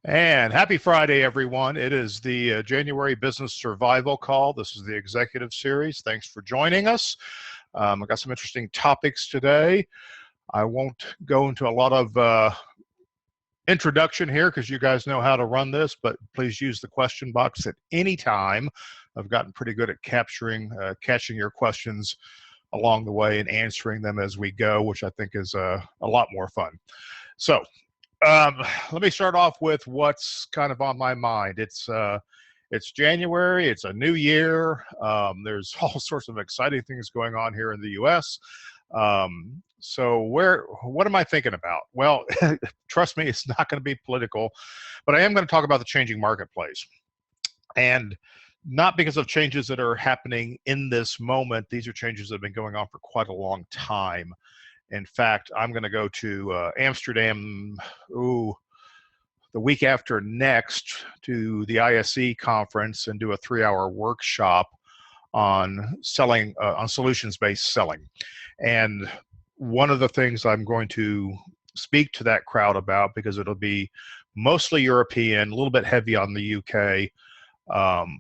And happy Friday, everyone. It is the January Business Survival Call. This is the executive series. Thanks for joining us. I've got some interesting topics today. I won't go into a lot of introduction here because you guys know how to run this, but please use the question box at any time. I've gotten pretty good at catching your questions along the way and answering them as we go, which I think is a lot more fun. So let me start off with what's kind of on my mind. It's January. It's a new year. There's all sorts of exciting things going on here in the U.S. So what am I thinking about? Well, trust me, it's not going to be political, but I am going to talk about the changing marketplace. And not because of changes that are happening in this moment. These are changes that have been going on for quite a long time. In fact, I'm going to go to Amsterdam, the week after next to the ISE conference and do a 3-hour workshop on selling, on solutions-based selling. And one of the things I'm going to speak to that crowd about, because it'll be mostly European, a little bit heavy on the UK,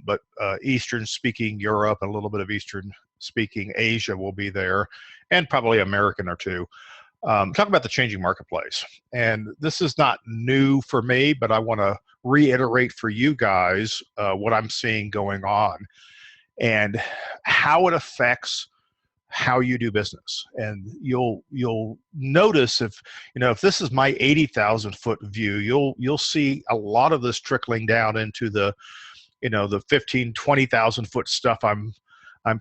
but Eastern-speaking Europe and a little bit of Eastern-speaking Asia will be there, and probably American or two. Talk about the changing marketplace. And this is not new for me, but I want to reiterate for you guys what I'm seeing going on and how it affects how you do business. And you'll notice if this is my 80,000 foot view, you'll see a lot of this trickling down into the the 15, 20,000 foot stuff I'm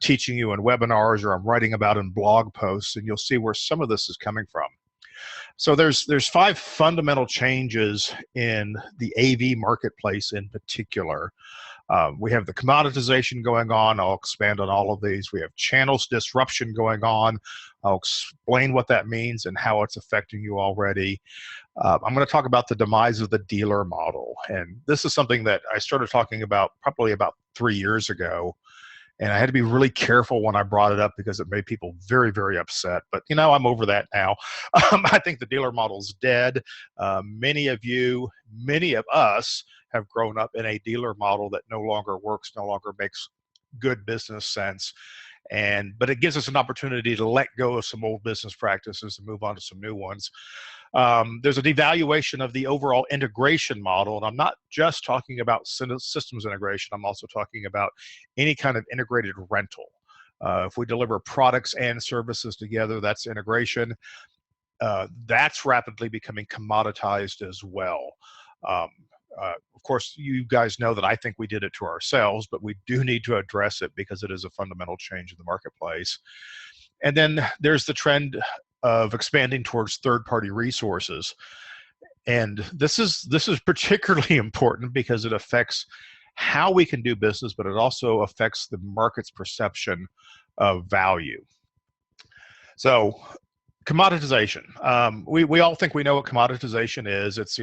teaching you in webinars or I'm writing about in blog posts, and you'll see where some of this is coming from. So there's 5 fundamental changes in the AV marketplace in particular. We have the commoditization going on. I'll expand on all of these. We have channels disruption going on. I'll explain what that means and how it's affecting you already. I'm going to talk about the demise of the dealer model. And this is something that I started talking about probably about 3 years ago. And I had to be really careful when I brought it up because it made people very, very upset. But, I'm over that now. I think the dealer model's dead. Many of us have grown up in a dealer model that no longer works, no longer makes good business sense. But it gives us an opportunity to let go of some old business practices and move on to some new ones. There's a devaluation of the overall integration model, and I'm not just talking about systems integration. I'm also talking about any kind of integrated rental. If we deliver products and services together, that's integration. That's rapidly becoming commoditized as well. Of course, you guys know that I think we did it to ourselves, but we do need to address it because it is a fundamental change in the marketplace. And then there's the trend of expanding towards third-party resources. And this is particularly important because it affects how we can do business, but it also affects the market's perception of value. So commoditization. We all think we know what commoditization is. It's,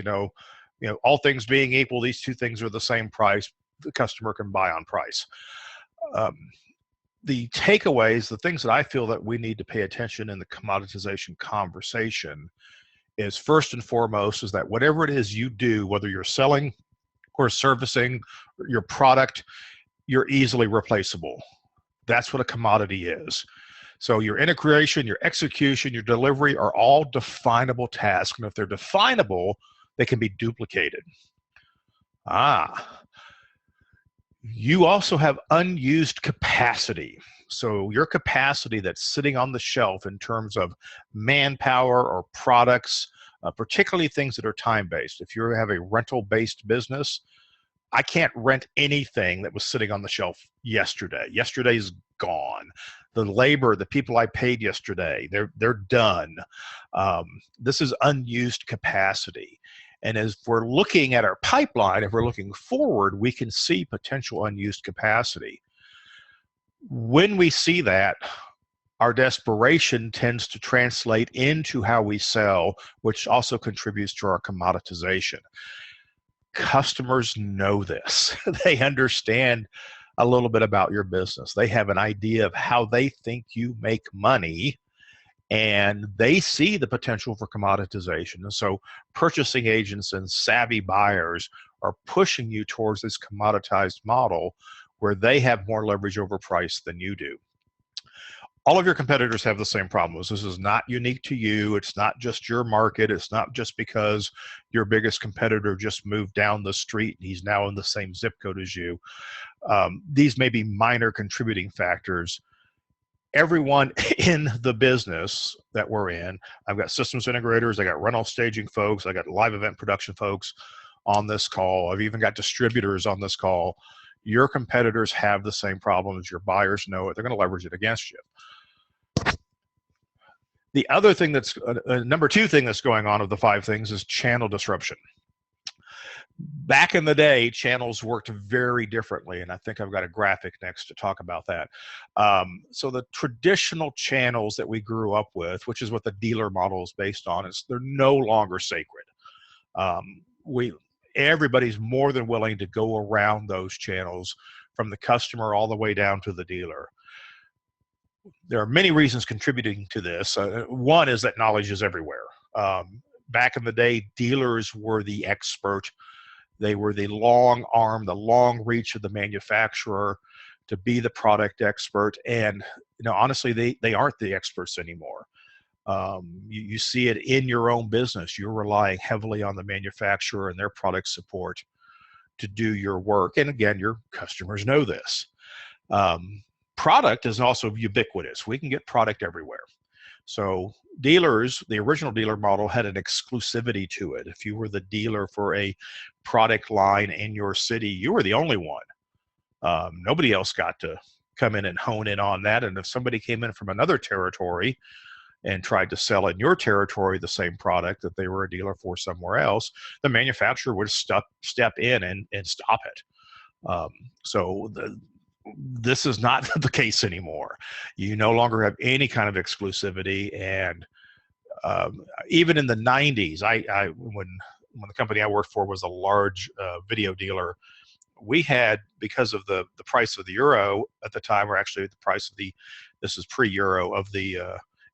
all things being equal, these two things are the same price. The customer can buy on price. The takeaways, the things that I feel that we need to pay attention in the commoditization conversation is, first and foremost, is that whatever it is you do, whether you're selling or servicing your product, you're easily replaceable. That's what a commodity is. So your integration, your execution, your delivery are all definable tasks. And if they're definable, they can be duplicated. You also have unused capacity. So your capacity that's sitting on the shelf in terms of manpower or products, particularly things that are time-based. If you have a rental-based business, I can't rent anything that was sitting on the shelf yesterday. Yesterday's gone. The labor, the people I paid yesterday, they're done. This is unused capacity. And as we're looking at our pipeline, if we're looking forward, we can see potential unused capacity. When we see that, our desperation tends to translate into how we sell, which also contributes to our commoditization. Customers know this. They understand a little bit about your business. They have an idea of how they think you make money, and they see the potential for commoditization. And so purchasing agents and savvy buyers are pushing you towards this commoditized model where they have more leverage over price than you do. All of your competitors have the same problems. This is not unique to you. It's not just your market. It's not just because your biggest competitor just moved down the street and he's now in the same zip code as you. These may be minor contributing factors. Everyone in the business that we're in, I've got systems integrators, I got rental staging folks, I got live event production folks on this call. I've even got distributors on this call. Your competitors have the same problems. Your buyers know it. They're going to leverage it against you. The other thing that's, number two thing that's going on of the five things is channel disruption. Back in the day, channels worked very differently, and I think I've got a graphic next to talk about that. So the traditional channels that we grew up with, which is what the dealer model is based on, they're no longer sacred. Everybody's more than willing to go around those channels from the customer all the way down to the dealer. There are many reasons contributing to this. One is that knowledge is everywhere. Back in the day, dealers were the expert. They were the long arm, the long reach of the manufacturer to be the product expert. And honestly, they aren't the experts anymore. You see it in your own business. You're relying heavily on the manufacturer and their product support to do your work. And again, your customers know this. Product is also ubiquitous. We can get product everywhere. So dealers, the original dealer model had an exclusivity to it. If you were the dealer for a product line in your city, you were the only one. Nobody else got to come in and hone in on that. And if somebody came in from another territory and tried to sell in your territory the same product that they were a dealer for somewhere else, the manufacturer would step in and stop it. This is not the case anymore. You no longer have any kind of exclusivity. And even in the 90s, when the company I worked for was a large video dealer, we had, because of the price of the euro at the time, or actually the price of this is pre-euro, of the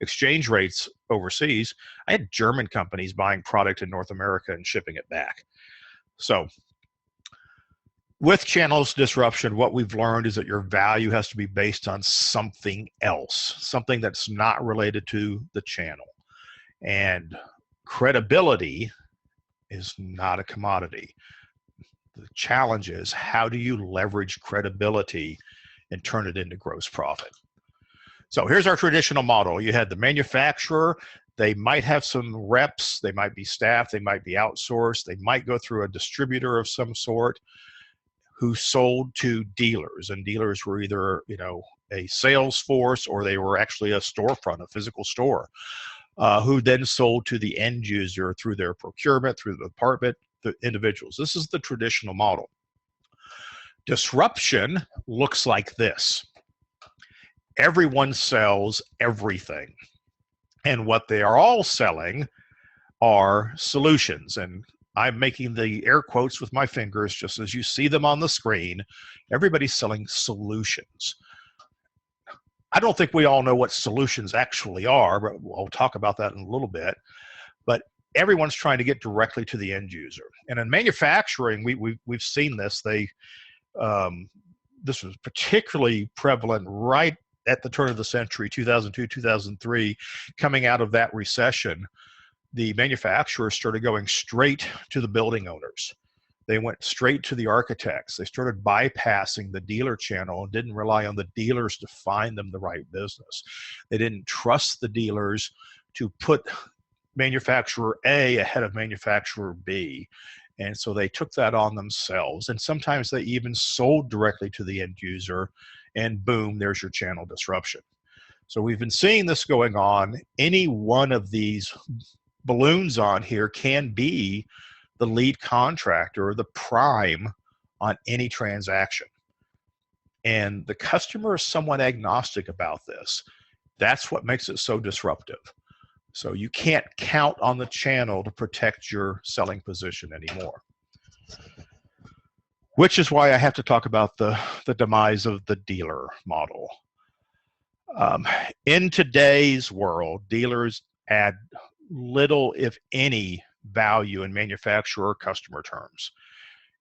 exchange rates overseas, I had German companies buying product in North America and shipping it back. So with channels disruption, what we've learned is that your value has to be based on something else, something that's not related to the channel. And credibility is not a commodity. The challenge is, how do you leverage credibility and turn it into gross profit? So here's our traditional model. You had the manufacturer. They might have some reps. They might be staffed. They might be outsourced. They might go through a distributor of some sort who sold to dealers, and dealers were either a sales force, or they were actually a storefront, a physical store, who then sold to the end user through their procurement, through the department, the individuals. This is the traditional model. Disruption looks like this. Everyone sells everything, and what they are all selling are solutions. And I'm making the air quotes with my fingers just as you see them on the screen. Everybody's selling solutions. I don't think we all know what solutions actually are, but we'll talk about that in a little bit. But everyone's trying to get directly to the end user. And in manufacturing, we've seen this. This was particularly prevalent right at the turn of the century, 2002, 2003, coming out of that recession. The manufacturers started going straight to the building owners. They went straight to the architects. They started bypassing the dealer channel and didn't rely on the dealers to find them the right business. They didn't trust the dealers to put manufacturer A ahead of manufacturer B. And so they took that on themselves. And sometimes they even sold directly to the end user, and boom, there's your channel disruption. So we've been seeing this going on. Any one of these balloons on here can be the lead contractor or the prime on any transaction. And the customer is somewhat agnostic about this. That's what makes it so disruptive. So you can't count on the channel to protect your selling position anymore. Which is why I have to talk about the demise of the dealer model. Um, in today's world, dealers add little, if any, value in manufacturer or customer terms.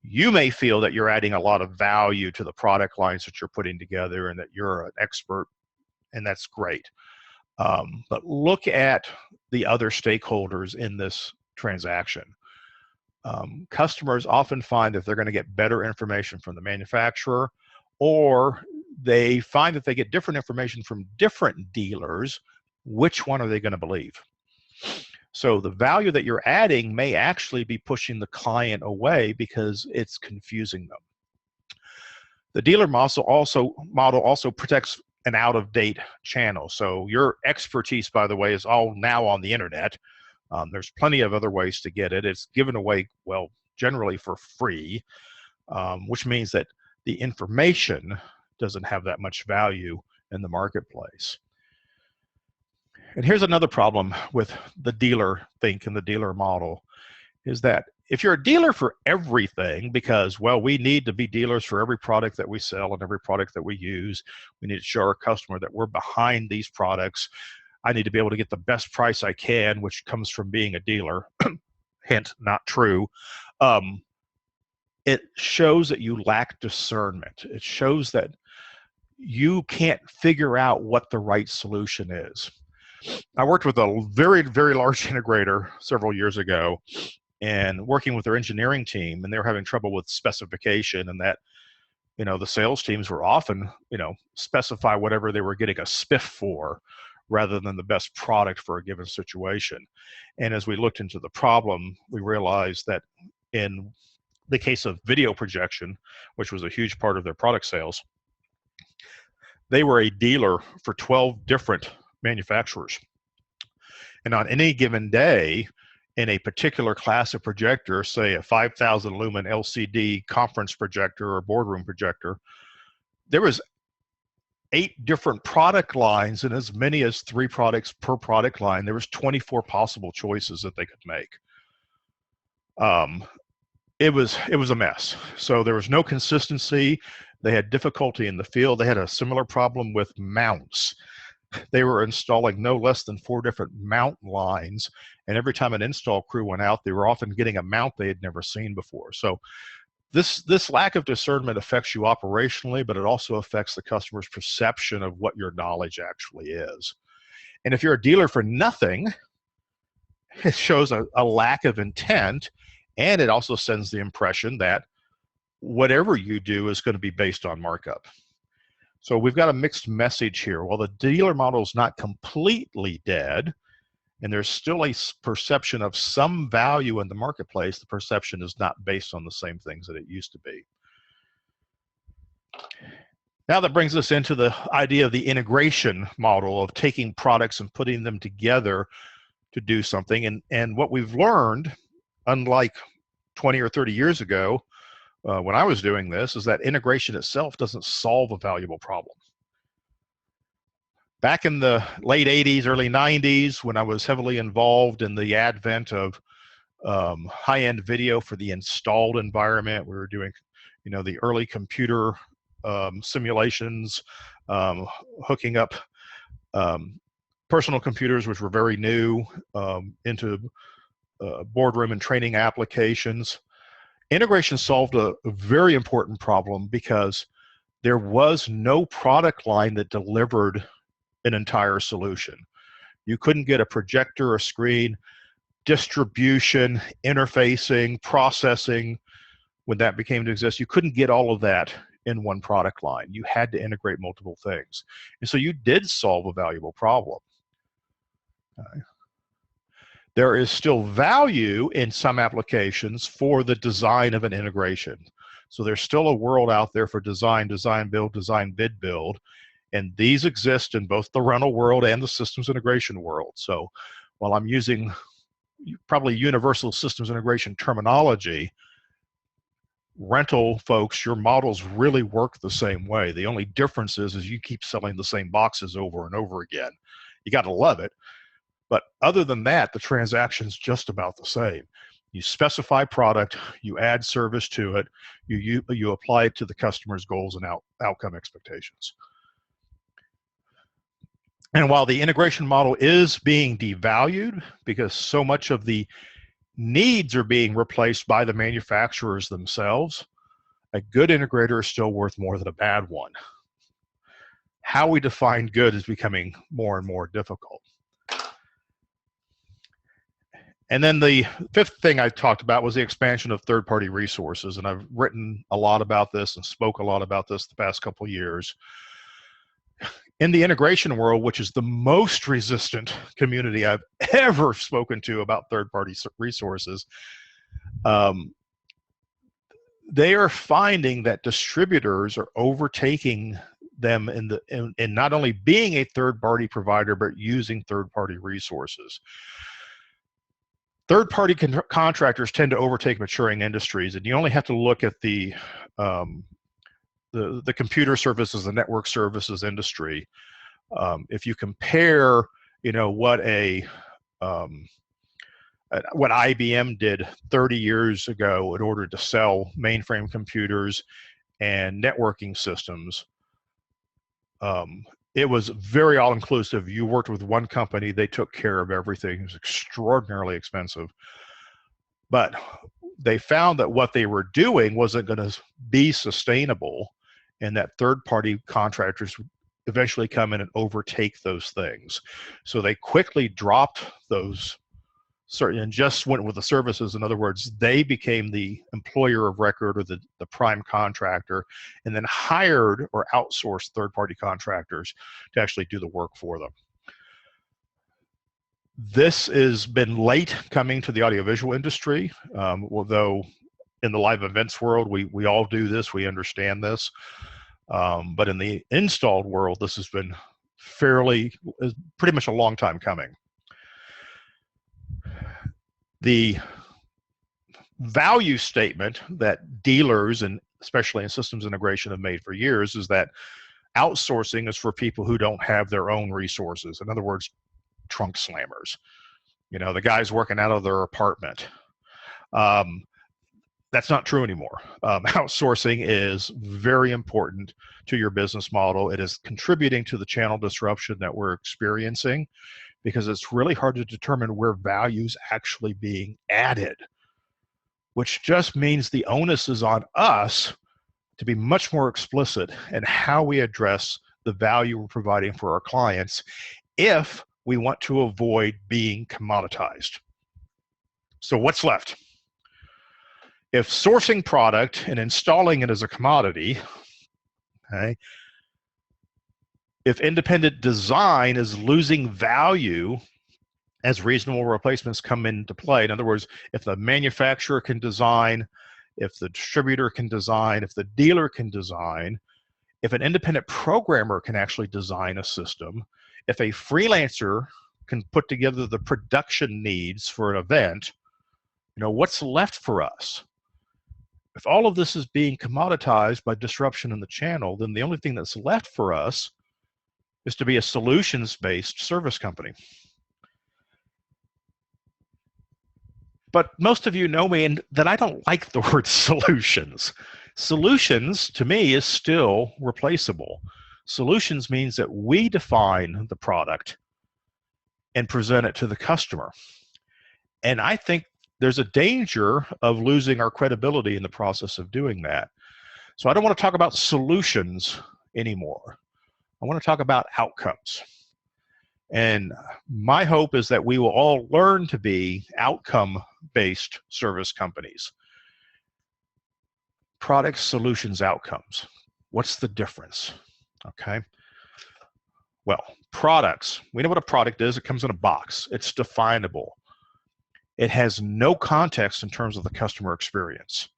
You may feel that you're adding a lot of value to the product lines that you're putting together and that you're an expert, and that's great. But look at the other stakeholders in this transaction. Customers often find that they're going to get better information from the manufacturer, or they find that they get different information from different dealers. Which one are they going to believe? So the value that you're adding may actually be pushing the client away because it's confusing them. The dealer model also protects an out-of-date channel. So your expertise, by the way, is all now on the internet. There's plenty of other ways to get it. It's given away, well, generally for free, which means that the information doesn't have that much value in the marketplace. And here's another problem with the dealer think and the dealer model, is that if you're a dealer for everything, because, well, we need to be dealers for every product that we sell and every product that we use, we need to show our customer that we're behind these products. I need to be able to get the best price I can, which comes from being a dealer. Hint, not true. It shows that you lack discernment. It shows that you can't figure out what the right solution is. I worked with a very, very large integrator several years ago, and working with their engineering team, and they were having trouble with specification, and that, the sales teams were often, specify whatever they were getting a spiff for rather than the best product for a given situation. And as we looked into the problem, we realized that in the case of video projection, which was a huge part of their product sales, they were a dealer for 12 different manufacturers. And on any given day, in a particular class of projector, say a 5,000 lumen LCD conference projector or boardroom projector, there was 8 different product lines and as many as 3 products per product line. There was 24 possible choices that they could make. It was a mess. So there was no consistency. They had difficulty in the field. They had a similar problem with mounts. They were installing no less than 4 different mount lines, and every time an install crew went out, they were often getting a mount they had never seen before. So this lack of discernment affects you operationally, but it also affects the customer's perception of what your knowledge actually is. And if you're a dealer for nothing, it shows a lack of intent, and it also sends the impression that whatever you do is going to be based on markup. So we've got a mixed message here. While the dealer model is not completely dead, and there's still a perception of some value in the marketplace, the perception is not based on the same things that it used to be. Now that brings us into the idea of the integration model of taking products and putting them together to do something. And what we've learned, unlike 20 or 30 years ago, when I was doing this, is that integration itself doesn't solve a valuable problem. Back in the late 80s, early 90s, when I was heavily involved in the advent of high-end video for the installed environment, we were doing, the early computer simulations, hooking up personal computers, which were very new, into boardroom and training applications. Integration solved a very important problem because there was no product line that delivered an entire solution. You couldn't get a projector, a screen, distribution, interfacing, processing. When that became to exist, you couldn't get all of that in one product line. You had to integrate multiple things. And so you did solve a valuable problem. There is still value in some applications for the design of an integration. So there's still a world out there for design, design build, design bid build, and these exist in both the rental world and the systems integration world. So while I'm using probably universal systems integration terminology, rental folks, your models really work the same way. The only difference is you keep selling the same boxes over and over again. You got to love it. But other than that, the transaction's just about the same. You specify product, you add service to it, you apply it to the customer's goals and outcome expectations. And while the integration model is being devalued because so much of the needs are being replaced by the manufacturers themselves, a good integrator is still worth more than a bad one. How we define good is becoming more and more difficult. And then the fifth thing I talked about was the expansion of third-party resources. And I've written a lot about this and spoke a lot about this the past couple of years. In the integration world, which is the most resistant community I've ever spoken to about third-party resources, they are finding that distributors are overtaking them in not only being a third-party provider, but using third-party resources. Third-party contractors tend to overtake maturing industries, and you only have to look at the computer services, the network services industry. If you compare, what IBM did 30 years ago in order to sell mainframe computers and networking systems, it was very all-inclusive. You worked with one company, they took care of everything. It was extraordinarily expensive. But they found that what they were doing wasn't going to be sustainable, and that third-party contractors would eventually come in and overtake those things. So they quickly dropped those and just went with the services. In other words, they became the employer of record or the prime contractor, and then hired or outsourced third-party contractors to actually do the work for them. This has been late coming to the audiovisual industry, although in the live events world, we all do this, we understand this. But in the installed world, this has been pretty much a long time coming. The value statement that dealers, and especially in systems integration, have made for years is that outsourcing is for people who don't have their own resources. In other words, trunk slammers, the guys working out of their apartment. That's not true anymore. Outsourcing is very important to your business model. It is contributing to the channel disruption that we're experiencing, because it's really hard to determine where value is actually being added, which just means the onus is on us to be much more explicit in how we address the value we're providing for our clients if we want to avoid being commoditized. So what's left? If sourcing product and installing it as a commodity, okay, if independent design is losing value as reasonable replacements come into play, in other words, if the manufacturer can design, if the distributor can design, if the dealer can design, if an independent programmer can actually design a system, if a freelancer can put together the production needs for an event, what's left for us? If all of this is being commoditized by disruption in the channel, then the only thing that's left for us is to be a solutions-based service company. But most of you know me and that I don't like the word solutions. Solutions, to me, is still replaceable. Solutions means that we define the product and present it to the customer. And I think there's a danger of losing our credibility in the process of doing that. So I don't want to talk about solutions anymore. I want to talk about outcomes. And my hope is that we will all learn to be outcome-based service companies. Products, solutions, outcomes. What's the difference? Okay. Well, products. We know what a product is. It comes in a box. It's definable. It has no context in terms of the customer experience.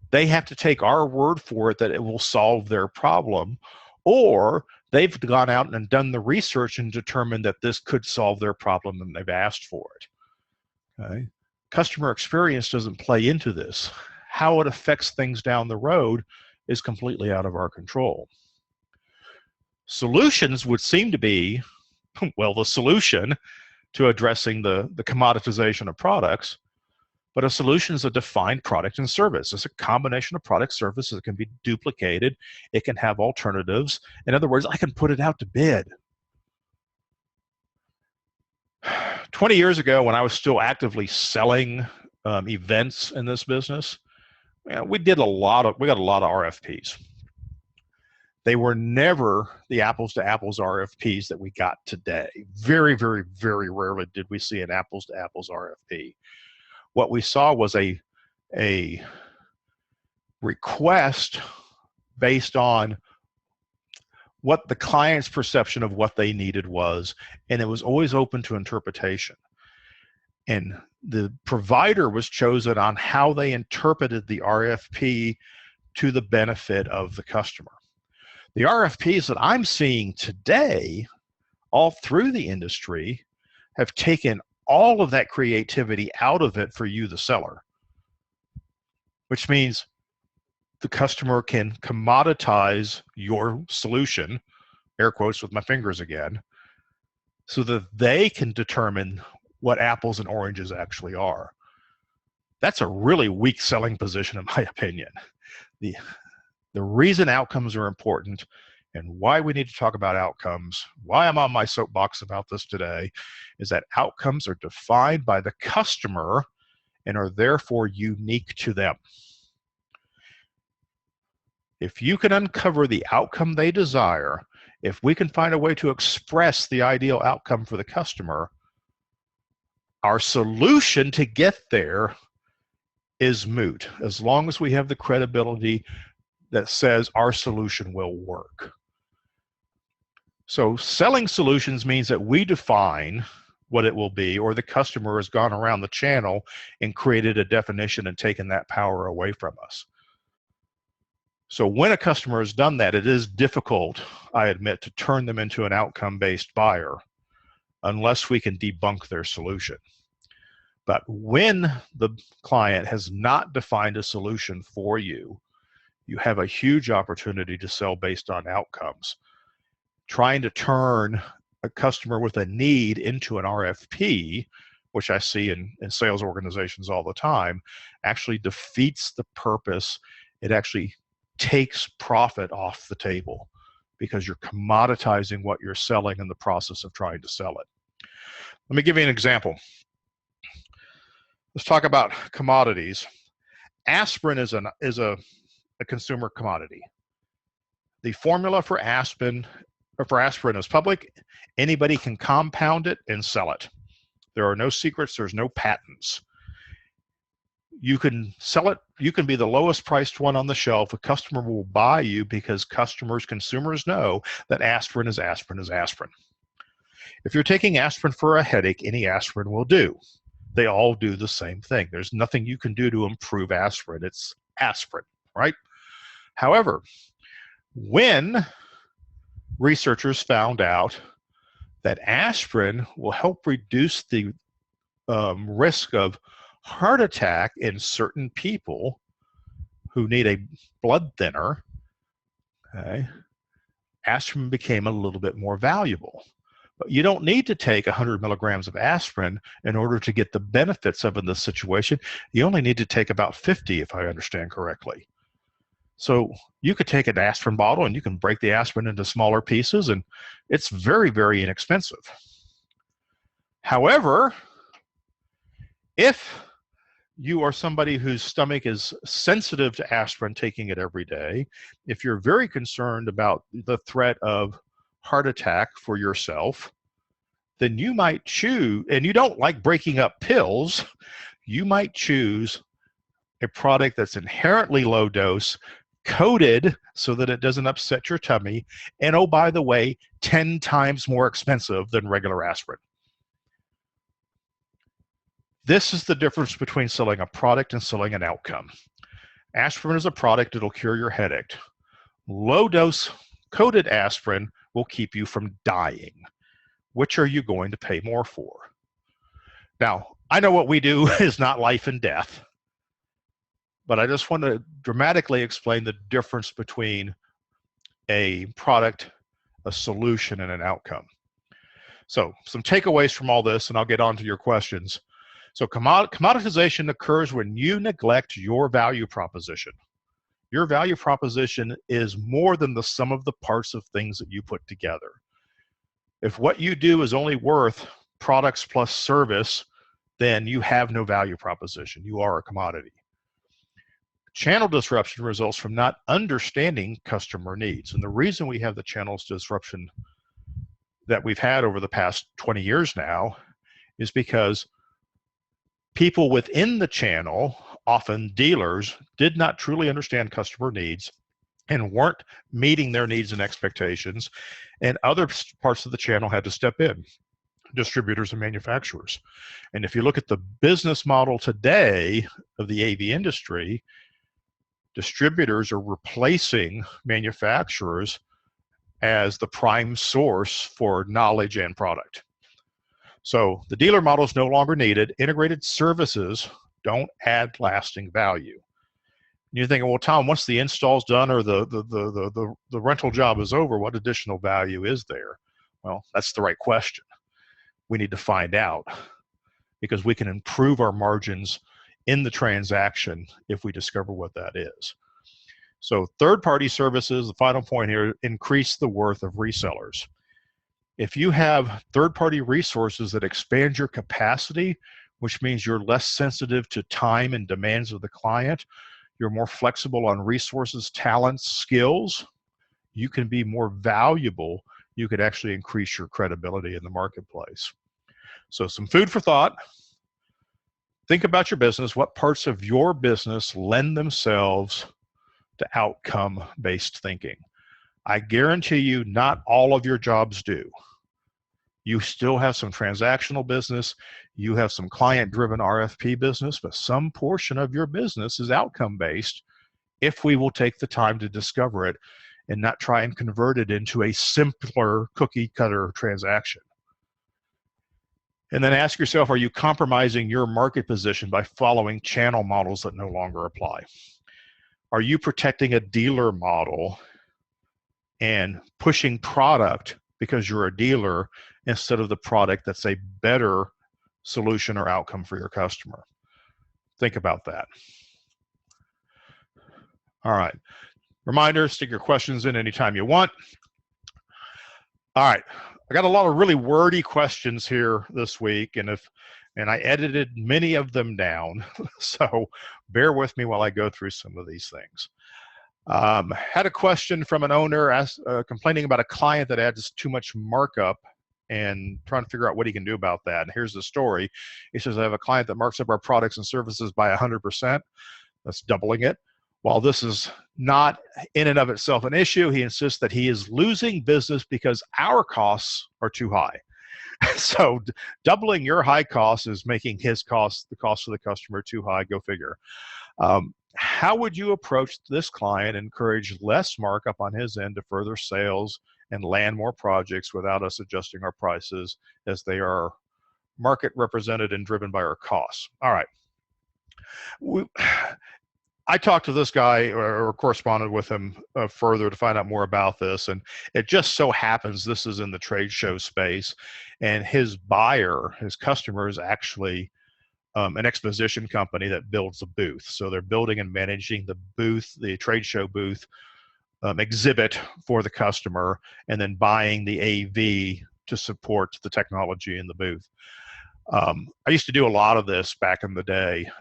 They have to take our word for it that it will solve their problem, or they've gone out and done the research and determined that this could solve their problem and they've asked for it. Okay? Customer experience doesn't play into this. How it affects things down the road is completely out of our control. Solutions would seem to be, well, the solution to addressing the commoditization of products, but a solution is a defined product and service. It's a combination of product services that can be duplicated. It can have alternatives. In other words, I can put it out to bid. 20 years ago, when I was still actively selling events in this business, we got a lot of RFPs. They were never the apples to apples RFPs that we got today. Very, very, very rarely did we see an apples to apples RFP. What we saw was a request based on what the client's perception of what they needed was, and it was always open to interpretation. And the provider was chosen on how they interpreted the RFP to the benefit of the customer. The RFPs that I'm seeing today, all through the industry, have taken all of that creativity out of it for you, the seller, which means the customer can commoditize your solution, air quotes with my fingers again, so that they can determine what apples and oranges actually are. That's a really weak selling position, in my opinion. The reason outcomes are important and why we need to talk about outcomes, why I'm on my soapbox about this today, is that outcomes are defined by the customer and are therefore unique to them. If you can uncover the outcome they desire, if we can find a way to express the ideal outcome for the customer, our solution to get there is moot, as long as we have the credibility that says our solution will work. So selling solutions means that we define what it will be, or the customer has gone around the channel and created a definition and taken that power away from us. So when a customer has done that, it is difficult, I admit, to turn them into an outcome-based buyer unless we can debunk their solution. But when the client has not defined a solution for you, you have a huge opportunity to sell based on outcomes. Trying to turn a customer with a need into an RFP, which I see in sales organizations all the time, actually defeats the purpose. It actually takes profit off the table because you're commoditizing what you're selling in the process of trying to sell it. Let me give you an example. Let's talk about commodities. Aspirin is a consumer commodity. The formula for aspirin is public. Anybody can compound it and sell it. There are no secrets, there's no patents. You can sell it, you can be the lowest priced one on the shelf. A customer will buy you because consumers know that aspirin is aspirin is aspirin. If you're taking aspirin for a headache, any aspirin will do. They all do the same thing. There's nothing you can do to improve aspirin. It's aspirin, right? However, when researchers found out that aspirin will help reduce the risk of heart attack in certain people who need a blood thinner, okay, aspirin became a little bit more valuable. But you don't need to take 100 milligrams of aspirin in order to get the benefits of it in this situation. You only need to take about 50, if I understand correctly. So you could take an aspirin bottle and you can break the aspirin into smaller pieces, and it's very, very inexpensive. However, if you are somebody whose stomach is sensitive to aspirin, taking it every day, if you're very concerned about the threat of heart attack for yourself, then you might choose, and you don't like breaking up pills, you might choose a product that's inherently low dose, coated so that it doesn't upset your tummy, and oh, by the way, 10 times more expensive than regular aspirin. This is the difference between selling a product and selling an outcome. Aspirin is a product, it'll cure your headache. Low dose coated aspirin will keep you from dying. Which are you going to pay more for? Now, I know what we do is not life and death, but I just want to dramatically explain the difference between a product, a solution, and an outcome. So some takeaways from all this, and I'll get on to your questions. So commoditization occurs when you neglect your value proposition. Your value proposition is more than the sum of the parts of things that you put together. If what you do is only worth products plus service, then you have no value proposition. You are a commodity. Channel disruption results from not understanding customer needs. And the reason we have the channels disruption that we've had over the past 20 years now is because people within the channel, often dealers, did not truly understand customer needs and weren't meeting their needs and expectations, and other parts of the channel had to step in, distributors and manufacturers. And if you look at the business model today of the AV industry, distributors are replacing manufacturers as the prime source for knowledge and product. So the dealer model is no longer needed. Integrated services don't add lasting value. You're thinking, well, Tom, once the install's done or the rental job is over, what additional value is there? Well, that's the right question. We need to find out, because we can improve our margins in the transaction if we discover what that is. So third-party services, the final point here, increase the worth of resellers. If you have third-party resources that expand your capacity, which means you're less sensitive to time and demands of the client, you're more flexible on resources, talents, skills, you can be more valuable. You could actually increase your credibility in the marketplace. So some food for thought. Think about your business. What parts of your business lend themselves to outcome-based thinking? I guarantee you not all of your jobs do. You still have some transactional business, you have some client-driven RFP business, but some portion of your business is outcome-based if we will take the time to discover it and not try and convert it into a simpler cookie-cutter transaction. And then ask yourself, are you compromising your market position by following channel models that no longer apply? Are you protecting a dealer model and pushing product because you're a dealer instead of the product that's a better solution or outcome for your customer? Think about that. All right. Reminder, stick your questions in anytime you want. All right. I got a lot of really wordy questions here this week, and I edited many of them down, so bear with me while I go through some of these things. Had a question from an owner complaining about a client that adds too much markup and trying to figure out what he can do about that. And here's the story. He says, I have a client that marks up our products and services by 100%. That's doubling it. While this is not in and of itself an issue, he insists that he is losing business because our costs are too high. So doubling your high cost is making his cost, the cost of the customer, too high. Go figure. How would you approach this client, encourage less markup on his end to further sales and land more projects without us adjusting our prices as they are market represented and driven by our costs? All right. I talked to this guy or corresponded with him further to find out more about this, and it just so happens this is in the trade show space, and his buyer, his customer, is actually an exposition company that builds a booth. So they're building and managing the booth, the trade show booth exhibit for the customer, and then buying the AV to support the technology in the booth. I used to do a lot of this back in the day,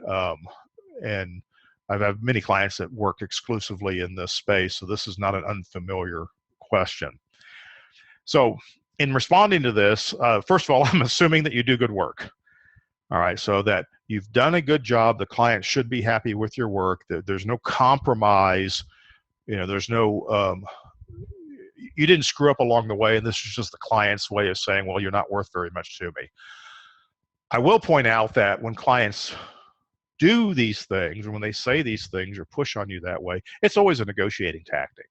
and I've had many clients that work exclusively in this space, so this is not an unfamiliar question. So in responding to this, first of all, I'm assuming that you do good work. All right, so that you've done a good job, the client should be happy with your work, that there's no compromise, you know, there's no, you didn't screw up along the way, and this is just the client's way of saying, well, you're not worth very much to me. I will point out that when clients do these things, and when they say these things or push on you that way, it's always a negotiating tactic.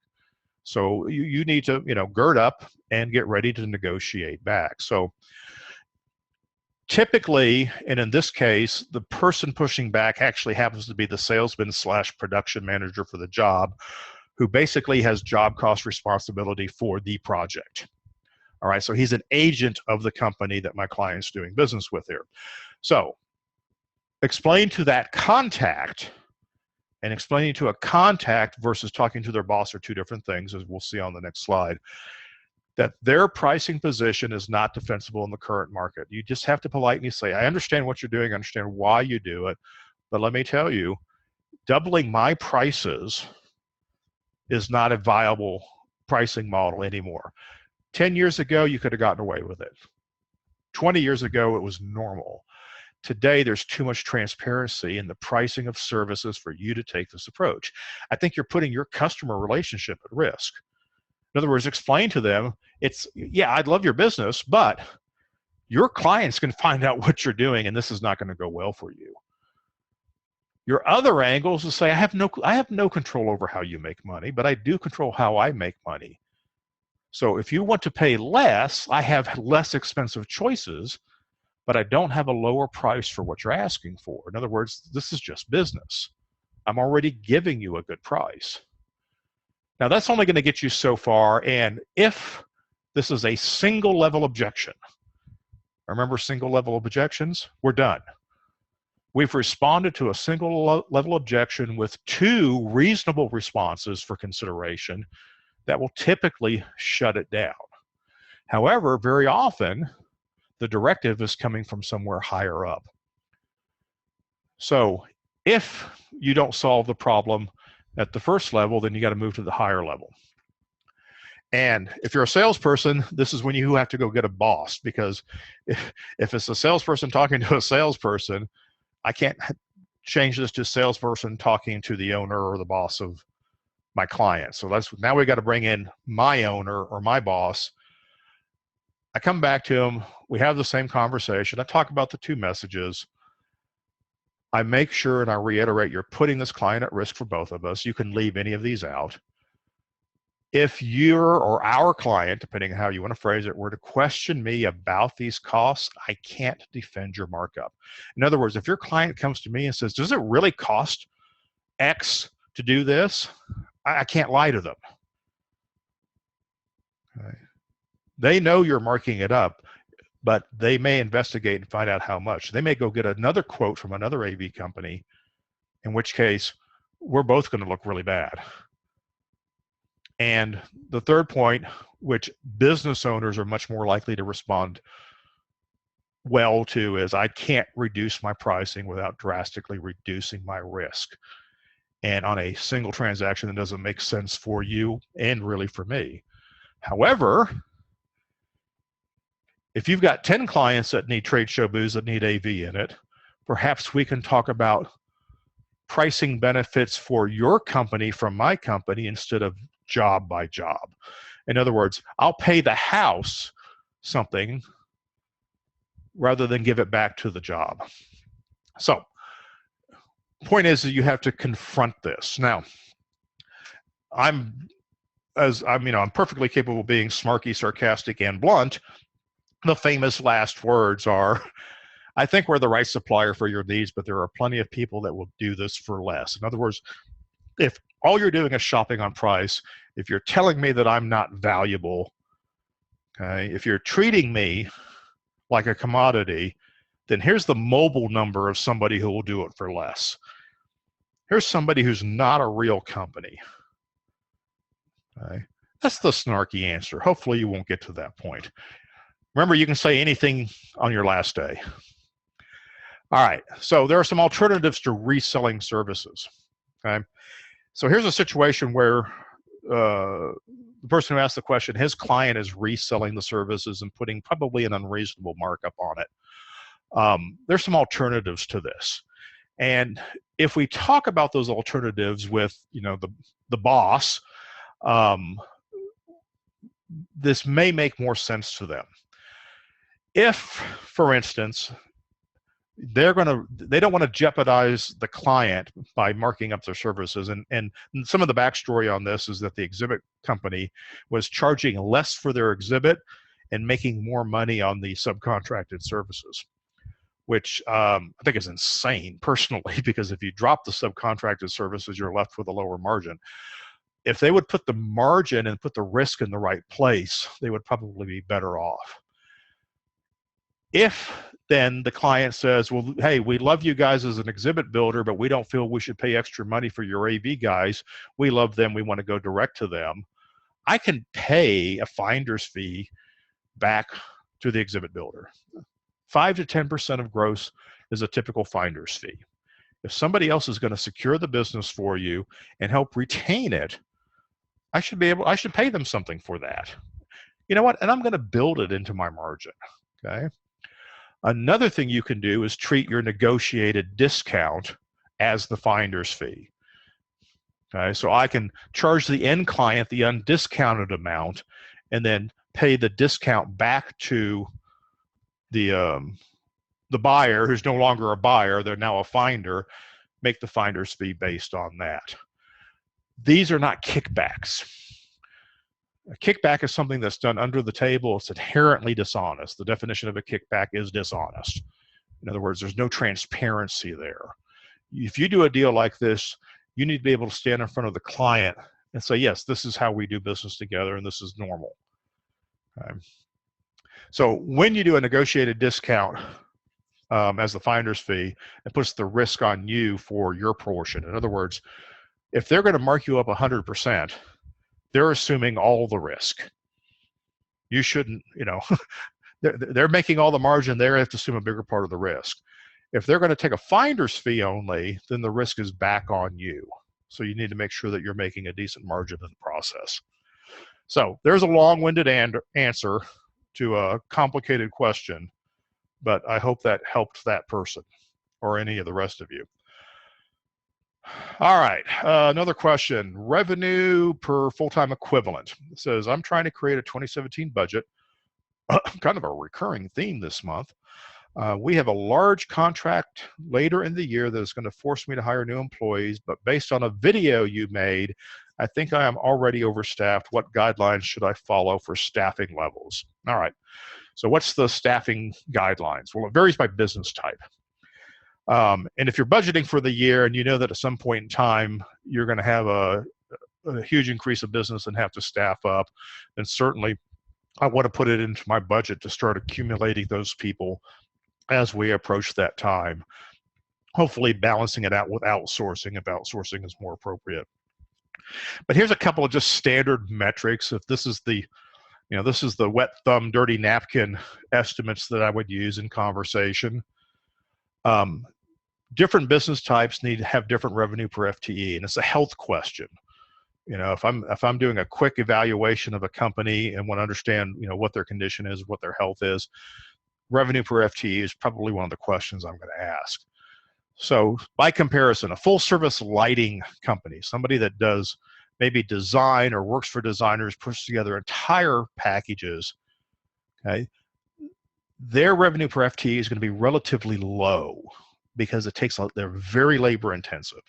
So you need to, you know, gird up and get ready to negotiate back. So typically, and in this case, the person pushing back actually happens to be the salesman / production manager for the job, who basically has job cost responsibility for the project. All right, so he's an agent of the company that my client's doing business with here. So explain to that contact, and explaining to a contact versus talking to their boss are two different things, as we'll see on the next slide. that their pricing position is not defensible in the current market. You just have to politely say, I understand what you're doing, I understand why you do it, but let me tell you, doubling my prices is not a viable pricing model anymore. 10 years ago, you could have gotten away with it. 20 years ago, it was normal. Today, there's too much transparency in the pricing of services for you to take this approach. I think you're putting your customer relationship at risk. In other words, explain to them, yeah, I'd love your business, but your clients can find out what you're doing, and this is not going to go well for you. Your other angle is to say, I have no control over how you make money, but I do control how I make money. So if you want to pay less, I have less expensive choices, but I don't have a lower price for what you're asking for. In other words, this is just business. I'm already giving you a good price. Now, that's only going to get you so far, and if this is a single level objection, remember single level objections? We're done. We've responded to a single level objection with 2 reasonable responses for consideration that will typically shut it down. However, very often, the directive is coming from somewhere higher up. So if you don't solve the problem at the first level, then you got to move to the higher level. And if you're a salesperson, this is when you have to go get a boss, because if it's a salesperson talking to a salesperson, I can't change this to a salesperson talking to the owner or the boss of my client. So now we got to bring in my owner or my boss. I come back to him, we have the same conversation. I talk about the 2 messages. I make sure and I reiterate, you're putting this client at risk for both of us. You can leave any of these out. If your or our client, depending on how you want to phrase it, were to question me about these costs, I can't defend your markup. In other words, if your client comes to me and says, does it really cost X to do this? I can't lie to them. Okay. They know you're marking it up, but they may investigate and find out how much. They may go get another quote from another AV company, in which case we're both going to look really bad. And the third point, which business owners are much more likely to respond well to, is I can't reduce my pricing without drastically reducing my risk. And on a single transaction, that doesn't make sense for you and really for me. However, if you've got 10 clients that need trade show booths that need AV in it, perhaps we can talk about pricing benefits for your company from my company instead of job by job. In other words, I'll pay the house something rather than give it back to the job. So, point is that you have to confront this. Now, I'm perfectly capable of being smarky, sarcastic, and blunt. The famous last words are, I think we're the right supplier for your needs, but there are plenty of people that will do this for less. In other words, if all you're doing is shopping on price, if you're telling me that I'm not valuable, okay, if you're treating me like a commodity, then here's the mobile number of somebody who will do it for less. Here's somebody who's not a real company. Okay? That's the snarky answer. Hopefully you won't get to that point. Remember, you can say anything on your last day. All right, so there are some alternatives to reselling services. Okay, so here's a situation where the person who asked the question, his client is reselling the services and putting probably an unreasonable markup on it. There's some alternatives to this. And if we talk about those alternatives with, the boss, this may make more sense to them. If, for instance, they don't want to jeopardize the client by marking up their services. And some of the backstory on this is that the exhibit company was charging less for their exhibit and making more money on the subcontracted services, which I think is insane personally, because if you drop the subcontracted services, you're left with a lower margin. If they would put the margin and put the risk in the right place, they would probably be better off. If then the client says, well, hey, we love you guys as an exhibit builder, but we don't feel we should pay extra money for your AV guys. We love them. We want to go direct to them. I can pay a finder's fee back to the exhibit builder. 5 to 10% of gross is a typical finder's fee. If somebody else is going to secure the business for you and help retain it, I should pay them something for that. You know what? And I'm going to build it into my margin. Okay. Another thing you can do is treat your negotiated discount as the finder's fee. Okay, so I can charge the end client the undiscounted amount and then pay the discount back to the buyer, who's no longer a buyer, they're now a finder, make the finder's fee based on that. These are not kickbacks. A kickback is something that's done under the table. It's inherently dishonest. The definition of a kickback is dishonest. In other words, there's no transparency there. If you do a deal like this, you need to be able to stand in front of the client and say, yes, this is how we do business together and this is normal. Okay. So when you do a negotiated discount as the finder's fee, it puts the risk on you for your portion. In other words, if they're going to mark you up 100%, they're assuming all the risk. You shouldn't, they're making all the margin. They have to assume a bigger part of the risk. If they're going to take a finder's fee only, then the risk is back on you. So you need to make sure that you're making a decent margin in the process. So there's a long-winded answer to a complicated question, but I hope that helped that person or any of the rest of you. All right, another question. Revenue per full-time equivalent. It says, I'm trying to create a 2017 budget, kind of a recurring theme this month. We have a large contract later in the year that is going to force me to hire new employees, but based on a video you made, I think I am already overstaffed. What guidelines should I follow for staffing levels? All right, so what's the staffing guidelines? Well, it varies by business type. And if you're budgeting for the year and you know that at some point in time you're going to have a huge increase of business and have to staff up, then certainly I want to put it into my budget to start accumulating those people as we approach that time, hopefully balancing it out with outsourcing if outsourcing is more appropriate. But here's a couple of just standard metrics. If this is the, this is the wet thumb, dirty napkin estimates that I would use in conversation. Different business types need to have different revenue per FTE, and it's a health question. If I'm doing a quick evaluation of a company and want to understand, what their condition is, what their health is, revenue per FTE is probably one of the questions I'm going to ask. So by comparison, a full service lighting company, somebody that does maybe design or works for designers, puts together entire packages, okay, their revenue per FTE is going to be relatively low because they're very labor intensive.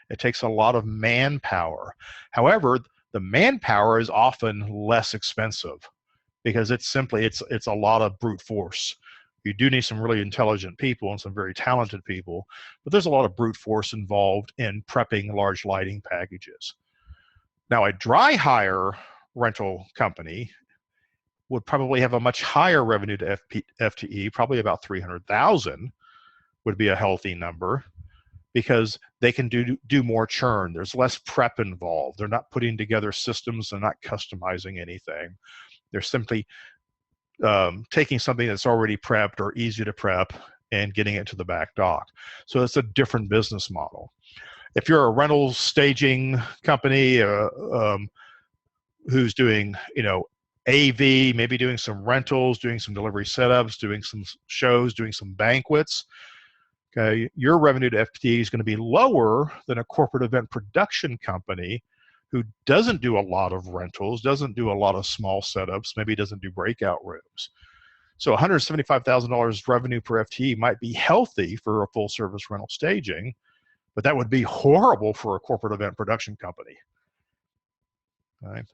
It takes a lot of manpower. However, the manpower is often less expensive because it's a lot of brute force. You do need some really intelligent people and some very talented people, but there's a lot of brute force involved in prepping large lighting packages. Now, a dry hire rental company would probably have a much higher revenue to FTE, probably about 300,000 would be a healthy number, because they can do more churn. There's less prep involved. They're not putting together systems. They're not customizing anything. They're simply taking something that's already prepped or easy to prep and getting it to the back dock. So it's a different business model. If you're a rental staging company who's doing, AV, maybe doing some rentals, doing some delivery setups, doing some shows, doing some banquets, okay, your revenue to FTE is going to be lower than a corporate event production company who doesn't do a lot of rentals, doesn't do a lot of small setups, maybe doesn't do breakout rooms. So $175,000 revenue per FTE might be healthy for a full service rental staging, but that would be horrible for a corporate event production company. All right.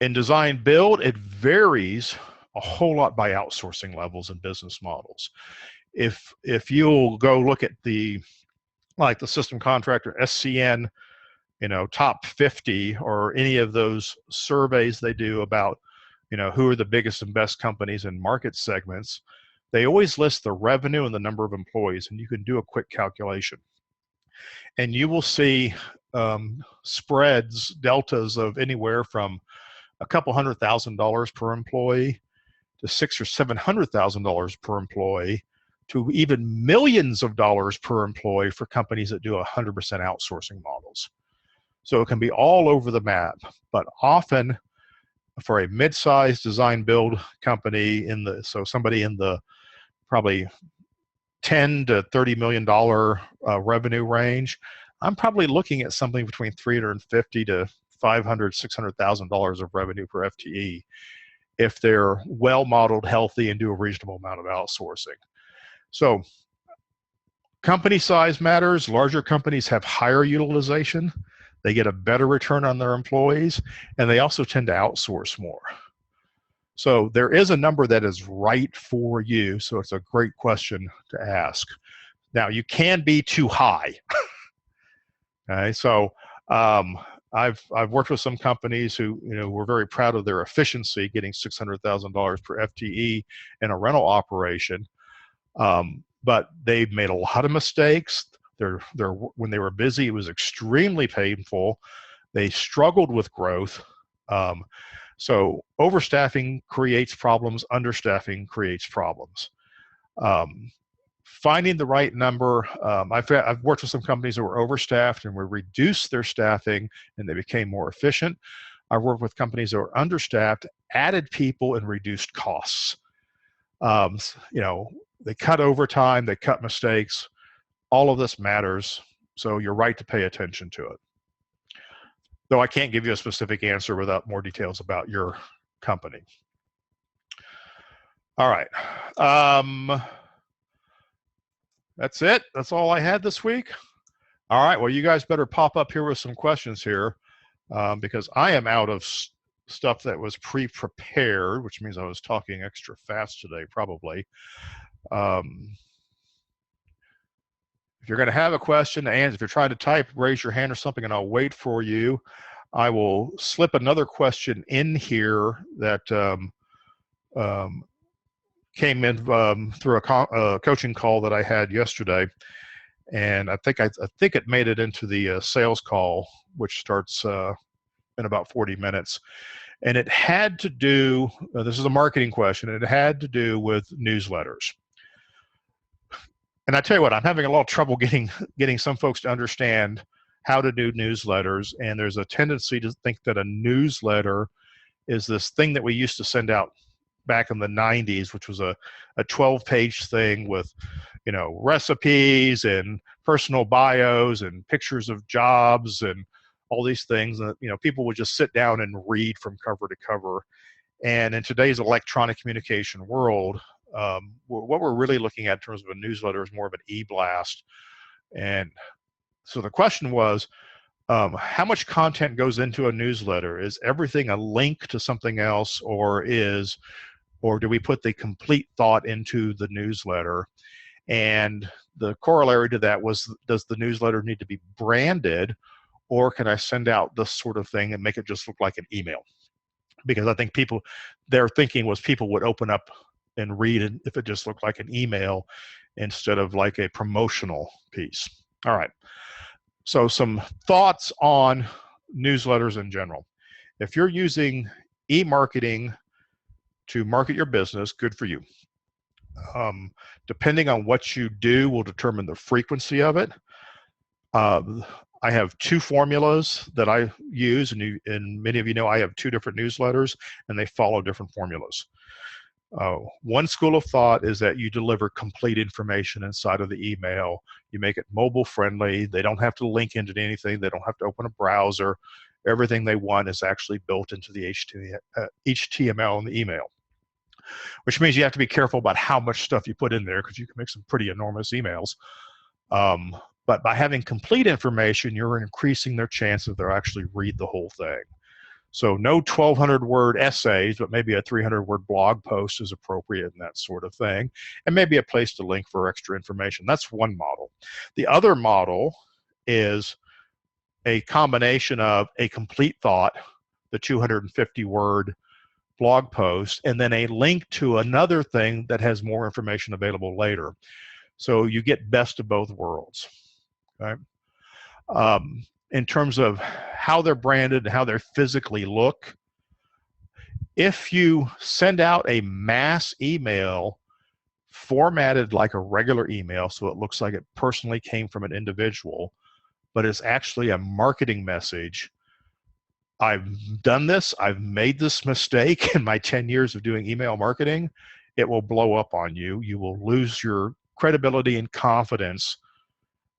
In design build, it varies a whole lot by outsourcing levels and business models. If you'll go look at the system contractor SCN, top 50 or any of those surveys they do about, who are the biggest and best companies in market segments, they always list the revenue and the number of employees, and you can do a quick calculation. And you will see spreads, deltas of anywhere from a couple $100,000 per employee to $600,000 or $700,000 per employee to even millions of dollars per employee for companies that do 100% outsourcing models. So it can be all over the map, but often for a mid-sized design build company so somebody in the probably $10 to $30 million revenue range, I'm probably looking at something between $350 to $500,000, $600,000 of revenue per FTE if they're well modeled, healthy, and do a reasonable amount of outsourcing. So company size matters. Larger companies have higher utilization. They get a better return on their employees, and they also tend to outsource more. So there is a number that is right for you, so it's a great question to ask. Now, you can be too high. Okay, so I've worked with some companies who were very proud of their efficiency, getting $600,000 per FTE in a rental operation, but they've made a lot of mistakes. When they were busy, it was extremely painful. They struggled with growth. So overstaffing creates problems. Understaffing creates problems. Finding the right number. I've worked with some companies that were overstaffed and we reduced their staffing and they became more efficient. I've worked with companies that were understaffed, added people, and reduced costs. They cut overtime, they cut mistakes. All of this matters, so you're right to pay attention to it. Though I can't give you a specific answer without more details about your company. All right. That's it. That's all I had this week. All right. Well, you guys better pop up here with some questions here because I am out of stuff that was pre-prepared, which means I was talking extra fast today, probably. If you're going to have a question, and if you're trying to type, raise your hand or something, and I'll wait for you. I will slip another question in here that came in through a coaching call that I had yesterday, and I think it made it into the sales call, which starts in about 40 minutes. And it had to do, this is a marketing question, and it had to do with newsletters. And I tell you what, I'm having a lot of trouble getting some folks to understand how to do newsletters, and there's a tendency to think that a newsletter is this thing that we used to send out back in the 90s, which was a 12-page thing with, recipes and personal bios and pictures of jobs and all these things that, people would just sit down and read from cover to cover. And in today's electronic communication world, what we're really looking at in terms of a newsletter is more of an e-blast. And so the question was, how much content goes into a newsletter? Is everything a link to something else, or do we put the complete thought into the newsletter? And the corollary to that was, does the newsletter need to be branded, or can I send out this sort of thing and make it just look like an email? Because I think their thinking was people would open up and read it if it just looked like an email instead of like a promotional piece. All right. So some thoughts on newsletters in general. If you're using e-marketing to market your business, good for you. Depending on what you do will determine the frequency of it. I have two formulas that I use, and many of you know I have two different newsletters, and they follow different formulas. One school of thought is that you deliver complete information inside of the email. You make it mobile friendly. They don't have to link into anything. They don't have to open a browser. Everything they want is actually built into the HTML in the email, which means you have to be careful about how much stuff you put in there because you can make some pretty enormous emails. But by having complete information, you're increasing their chance that they'll actually read the whole thing. So no 1,200-word essays, but maybe a 300-word blog post is appropriate and that sort of thing, and maybe a place to link for extra information. That's one model. The other model is a combination of a complete thought, the 250-word blog post, and then a link to another thing that has more information available later. So you get best of both worlds. Okay? in terms of how they're branded and how they physically look. If you send out a mass email formatted like a regular email, so it looks like it personally came from an individual, but it's actually a marketing message. I've done this. I've made this mistake in my 10 years of doing email marketing. It will blow up on you. You will lose your credibility and confidence,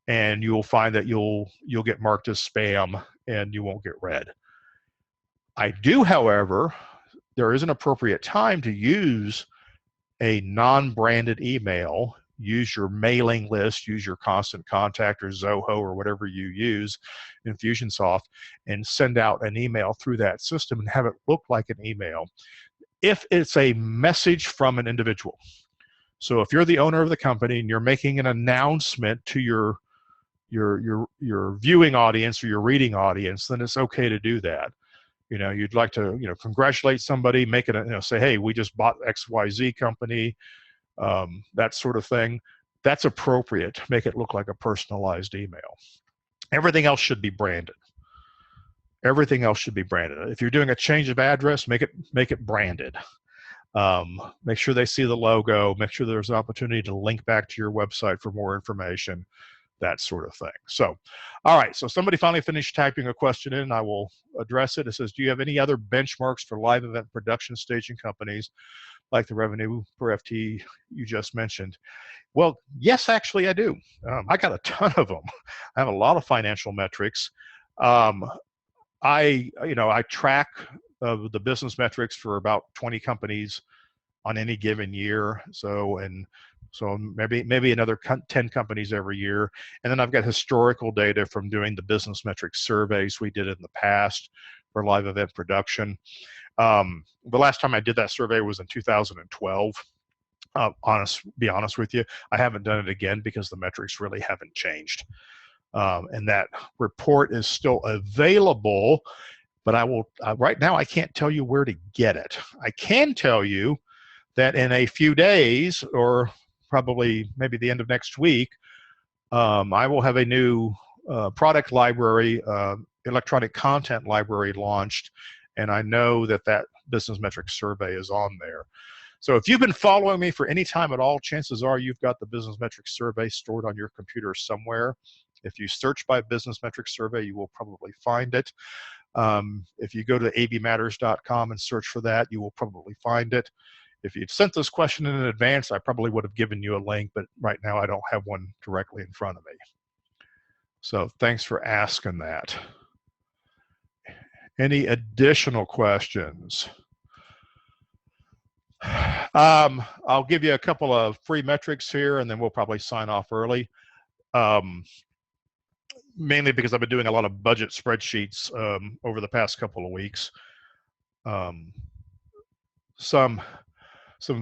and you will find that you'll get marked as spam and you won't get read. I do, however, there is an appropriate time to use a non-branded email. Use your mailing list, use your Constant Contact or Zoho or whatever you use, Infusionsoft, and send out an email through that system and have it look like an email. If it's a message from an individual. So if you're the owner of the company and you're making an announcement to your viewing audience or your reading audience, then it's okay to do that. You know, you'd like to, congratulate somebody, make it, say, hey, we just bought XYZ company, that sort of thing. That's appropriate to make it look like a personalized email. Everything else should be branded. Everything else should be branded. If you're doing a change of address, make it branded. Make sure they see the logo. Make sure there's an opportunity to link back to your website for more information, that sort of thing. So, all right, so somebody finally finished typing a question in. I will address it. It says, do you have any other benchmarks for live event production staging companies like the revenue per FT you just mentioned? Well, yes, actually I do. I got a ton of them. I have a lot of financial metrics. I track the business metrics for about 20 companies on any given year. So maybe another 10 companies every year. And then I've got historical data from doing the business metrics surveys we did in the past for live event production. The last time I did that survey was in 2012. Be honest with you, I haven't done it again because the metrics really haven't changed. And that report is still available, but right now I can't tell you where to get it. I can tell you that in a few days, or probably maybe the end of next week, I will have a new product library, electronic content library launched, and I know that business metrics survey is on there. So if you've been following me for any time at all, chances are you've got the business metrics survey stored on your computer somewhere. If you search by business metrics survey, you will probably find it. If you go to abmatters.com and search for that, you will probably find it. If you'd sent this question in advance, I probably would have given you a link, but right now I don't have one directly in front of me. So thanks for asking that. Any additional questions? I'll give you a couple of free metrics here, and then we'll probably sign off early. Mainly because I've been doing a lot of budget spreadsheets over the past couple of weeks. Some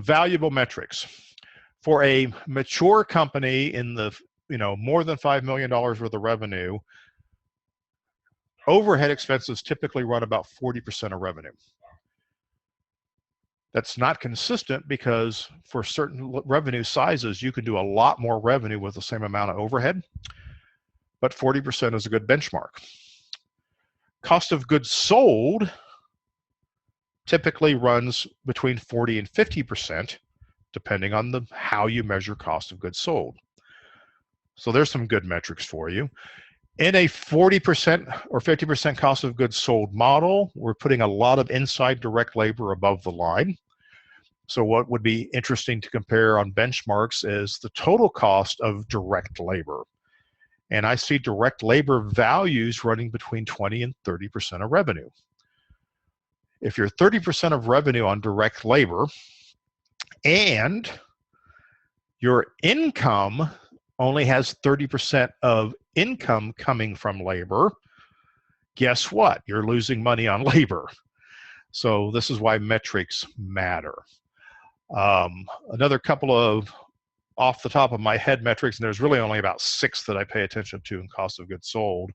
valuable metrics for a mature company in the more than $5 million worth of revenue. Overhead expenses typically run about 40% of revenue. That's not consistent because for certain revenue sizes, you can do a lot more revenue with the same amount of overhead, but 40% is a good benchmark. Cost of goods sold typically runs between 40 and 50%, depending on how you measure cost of goods sold. So there's some good metrics for you. In a 40% or 50% cost of goods sold model, we're putting a lot of inside direct labor above the line. So what would be interesting to compare on benchmarks is the total cost of direct labor. And I see direct labor values running between 20 and 30% of revenue. If you're 30% of revenue on direct labor and your income only has 30% of income coming from labor, guess what? You're losing money on labor. So this is why metrics matter. Another couple of off the top of my head metrics, and there's really only about 6 that I pay attention to in cost of goods sold.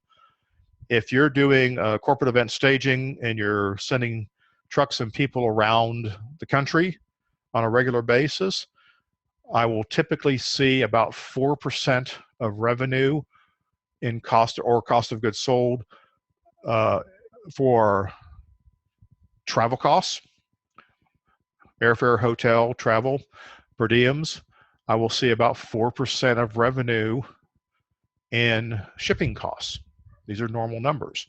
If you're doing corporate event staging and you're sending trucks and people around the country on a regular basis, I will typically see about 4% of revenue in cost or cost of goods sold for travel costs, airfare, hotel, travel, per diems. I will see about 4% of revenue in shipping costs. These are normal numbers.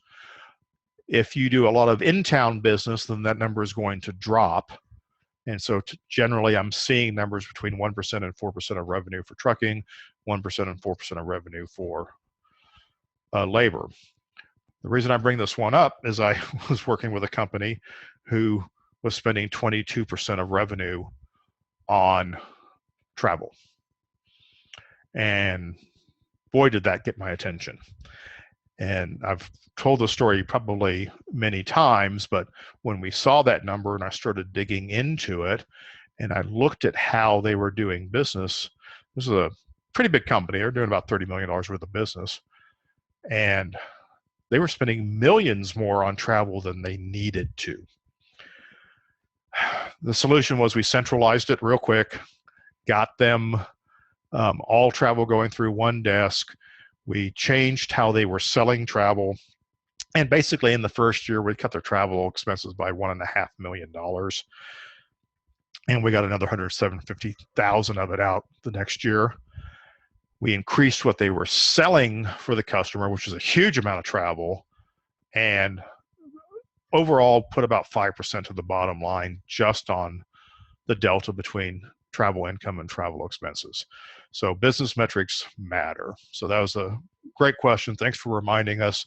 If you do a lot of in-town business, then that number is going to drop. And so generally, I'm seeing numbers between 1% and 4% of revenue for trucking, 1% and 4% of revenue for labor. The reason I bring this one up is I was working with a company who was spending 22% of revenue on travel. And boy, did that get my attention. And I've told the story probably many times, but when we saw that number and I started digging into it and I looked at how they were doing business, this is a pretty big company. They're doing about $30 million worth of business. And they were spending millions more on travel than they needed to. The solution was we centralized it real quick, got them all travel going through one desk. We changed how they were selling travel. And basically in the first year, we cut their travel expenses by $1.5 million. And we got another $150,000 of it out the next year. We increased what they were selling for the customer, which is a huge amount of travel, and overall put about 5% of the bottom line just on the delta between travel income and travel expenses. So business metrics matter. So that was a great question. Thanks for reminding us.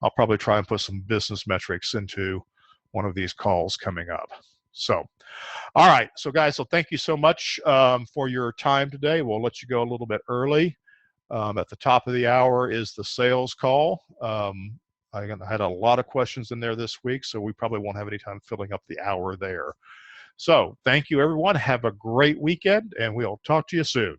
I'll probably try and put some business metrics into one of these calls coming up. So, all right. So guys, so thank you so much for your time today. We'll let you go a little bit early. At the top of the hour is the sales call. I had a lot of questions in there this week, so we probably won't have any time filling up the hour there. So thank you, everyone. Have a great weekend, and we'll talk to you soon.